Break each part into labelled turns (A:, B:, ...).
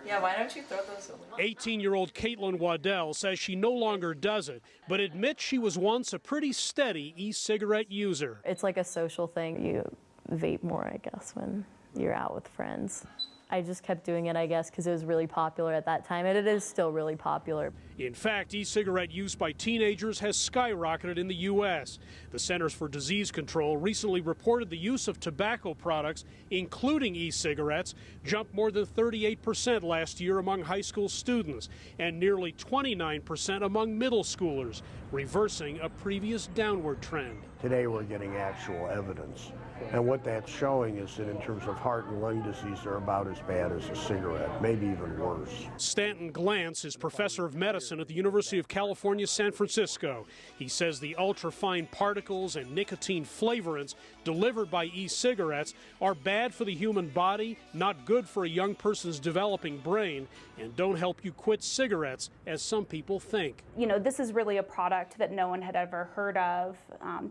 A: Yeah, why don't you throw those away?
B: 18-year-old Caitlin Waddell says she no longer does it, but admits she was once a pretty steady e-cigarette user.
C: It's like a social thing. You vape more, I guess, when you're out with friends. I just kept doing it, I guess, because it was really popular at that time, and it is still really popular.
B: In fact, e-cigarette use by teenagers has skyrocketed in the U.S. The Centers for Disease Control recently reported the use of tobacco products, including e-cigarettes, jumped more than 38% last year among high school students and nearly 29% among middle schoolers, reversing a previous downward trend.
D: Today we're getting actual evidence. And what that's showing is that in terms of heart and lung disease, they're about as bad as a cigarette, maybe even worse.
B: Stanton Glantz is professor of medicine at the University of California, San Francisco. He says the ultrafine particles and nicotine flavorants delivered by e-cigarettes are bad for the human body, not good for a young person's developing brain, and don't help you quit cigarettes, as some people think.
E: You know, this is really a product that no one had ever heard of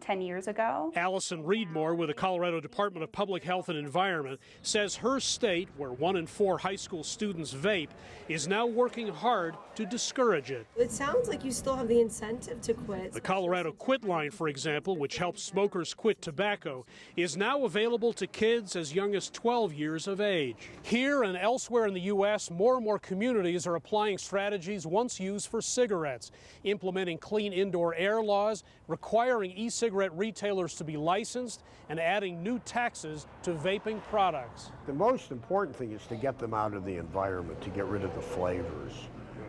E: 10 years ago.
B: Allison Reedmore with the Colorado Department of Public Health and Environment says her state, where 1 in 4 high school students vape, is now working hard to discourage it.
F: It sounds like you still have the incentive to quit.
B: The Colorado Quit Line, for example, which helps smokers quit tobacco, is now available to kids as young as 12 years of age. Here and elsewhere in the U.S., more and more communities are applying strategies once used for cigarettes, implementing clean indoor air laws, requiring e-cigarette retailers to be licensed, and adding new taxes to vaping products.
D: The most important thing is to get them out of the environment, to get rid of the flavors,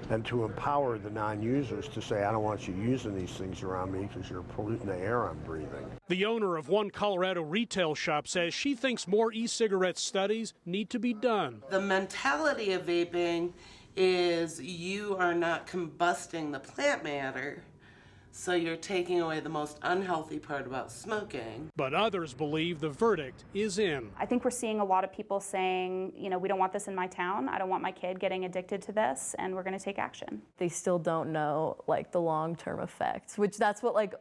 D: and to empower the non-users to say, I don't want you using these things around me because you're polluting the air I'm breathing.
B: The owner of one Colorado retail shop says she thinks more e-cigarette studies need to be done.
G: The mentality of vaping is you are not combusting the plant matter, so you're taking away the most unhealthy part about smoking.
B: But others believe the verdict is in.
E: I think we're seeing a lot of people saying, you know, we don't want this in my town. I don't want my kid getting addicted to this, and we're going to take action.
C: They still don't know, like, the long-term effects, which that's what, like,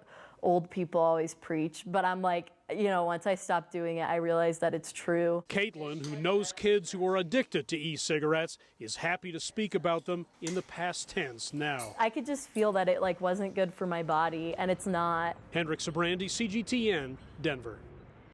C: old people always preach. But I'm like, you know, once I stopped doing it, I realized that it's true.
B: Caitlin, who knows kids who are addicted to e-cigarettes, is happy to speak about them in the past tense now.
C: I could just feel that it, like, wasn't good for my body, and it's not.
B: Hendrik, Sybrandy, CGTN, Denver.